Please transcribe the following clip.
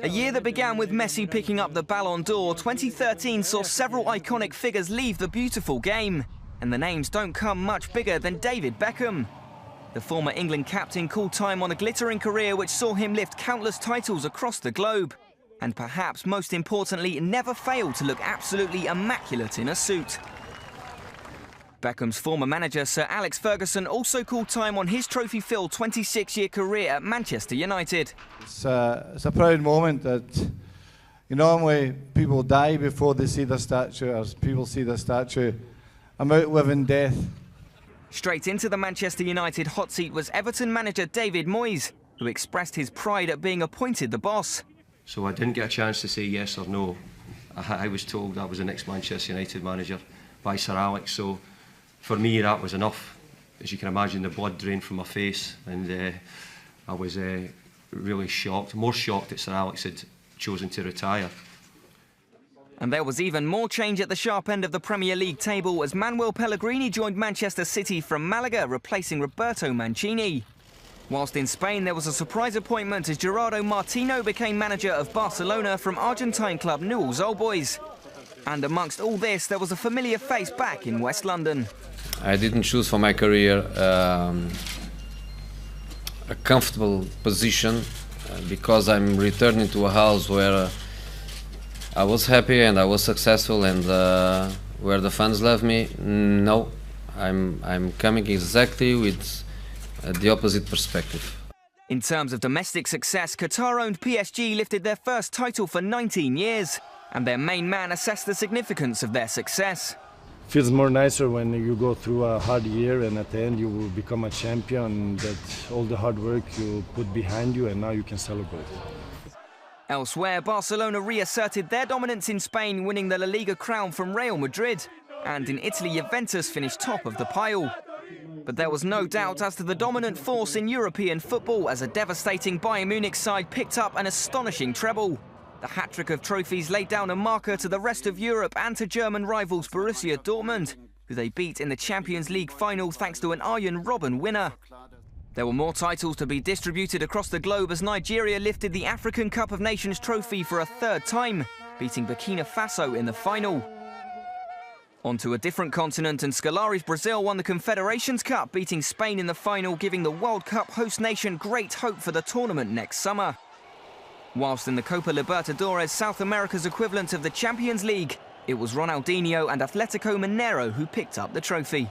A year that began with Messi picking up the Ballon d'Or, 2013 saw several iconic figures leave the beautiful game. And the names don't come much bigger than David Beckham. The former England captain called time on a glittering career which saw him lift countless titles across the globe. And perhaps most importantly, never failed to look absolutely immaculate in a suit. Beckham's former manager, Sir Alex Ferguson, also called time on his trophy-filled 26-year career at Manchester United. It's a proud moment that, normally people die before they see the statue, or people see the statue. I'm outliving death. Straight into the Manchester United hot seat was Everton manager David Moyes, who expressed his pride at being appointed the boss. So I didn't get a chance to say yes or no. I was told I was the next Manchester United manager by Sir Alex, so for me that was enough. As you can imagine, the blood drained from my face, and I was really shocked, more shocked that Sir Alex had chosen to retire. And there was even more change at the sharp end of the Premier League table as Manuel Pellegrini joined Manchester City from Malaga, replacing Roberto Mancini. Whilst in Spain, there was a surprise appointment as Gerardo Martino became manager of Barcelona from Argentine club Newell's Old Boys. And amongst all this, there was a familiar face back in West London. I didn't choose for my career a comfortable position because I'm returning to a house where I was happy and I was successful, and where the fans love me. No, I'm coming exactly with the opposite perspective. In terms of domestic success, Qatar-owned PSG lifted their first title for 19 years, and their main man assessed the significance of their success. Feels more nicer when you go through a hard year and at the end you will become a champion, that all the hard work you put behind you and now you can celebrate. Elsewhere, Barcelona reasserted their dominance in Spain, winning the La Liga crown from Real Madrid. And in Italy, Juventus finished top of the pile. But there was no doubt as to the dominant force in European football as a devastating Bayern Munich side picked up an astonishing treble. The hat-trick of trophies laid down a marker to the rest of Europe and to German rivals Borussia Dortmund, who they beat in the Champions League final thanks to an Arjen Robben winner. There were more titles to be distributed across the globe as Nigeria lifted the African Cup of Nations trophy for a third time, beating Burkina Faso in the final. On to a different continent, and Scolari's Brazil won the Confederations Cup, beating Spain in the final, giving the World Cup host nation great hope for the tournament next summer. Whilst in the Copa Libertadores, South America's equivalent of the Champions League, it was Ronaldinho and Atletico Mineiro who picked up the trophy.